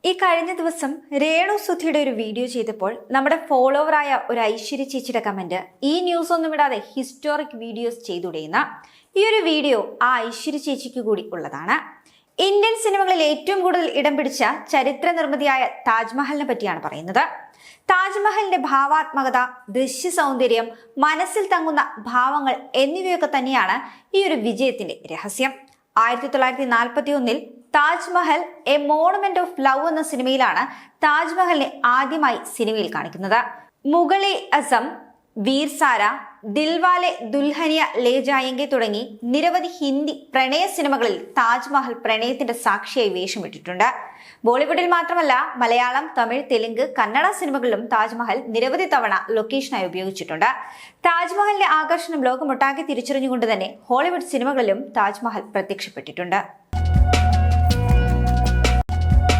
ഈ കഴിഞ്ഞ ദിവസം രേണു സുധിയുടെ ഒരു വീഡിയോ ചെയ്തപ്പോൾ നമ്മുടെ ഫോളോവറായ ഒരു ഐശ്വര്യ ചേച്ചിയുടെ കമന്റ്, ഈ ന്യൂസ് ഒന്നും ഇടാതെ ഹിസ്റ്റോറിക് വീഡിയോസ് ചെയ്തുടയുന്ന ഈ ഒരു വീഡിയോ ആ ഐശ്വര്യ ചേച്ചിക്ക് കൂടി ഉള്ളതാണ്. ഇന്ത്യൻ സിനിമകളിൽ ഏറ്റവും കൂടുതൽ ഇടം പിടിച്ച ചരിത്ര നിർമ്മിതിയായ താജ്മഹലിനെ പറ്റിയാണ് പറയുന്നത്. താജ്മഹലിന്റെ ഭാവാത്മകത, ദൃശ്യ സൗന്ദര്യം, മനസ്സിൽ തങ്ങുന്ന ഭാവങ്ങൾ എന്നിവയൊക്കെ തന്നെയാണ് ഈ ഒരു വിജയത്തിന്റെ രഹസ്യം. 1941 Taj Mahal A monument of love എന്ന സിനിമയിലാണ് താജ്മഹലിനെ ആദ്യമായി സിനിമയിൽ കാണിക്കുന്നത്. മുഗളി അസം, വീർസാര, ദിൽവാലെ ദുൽഹനിയ ലേ ജായേംഗെ തുടങ്ങി നിരവധി ഹിന്ദി പ്രണയ സിനിമകളിൽ താജ്മഹൽ പ്രണയത്തിന്റെ സാക്ഷിയായി വേഷമിട്ടിട്ടുണ്ട്. ബോളിവുഡിൽ മാത്രമല്ല, മലയാളം, തമിഴ്, തെലുങ്ക്, കന്നഡ സിനിമകളിലും താജ്മഹൽ നിരവധി തവണ ലൊക്കേഷനായി ഉപയോഗിച്ചിട്ടുണ്ട്. താജ്മഹലിന്റെ ആകർഷണം ലോകമൊട്ടാകെ തിരിച്ചറിഞ്ഞുകൊണ്ട് തന്നെ ഹോളിവുഡ് സിനിമകളിലും താജ്മഹൽ പ്രത്യക്ഷപ്പെട്ടിട്ടുണ്ട്.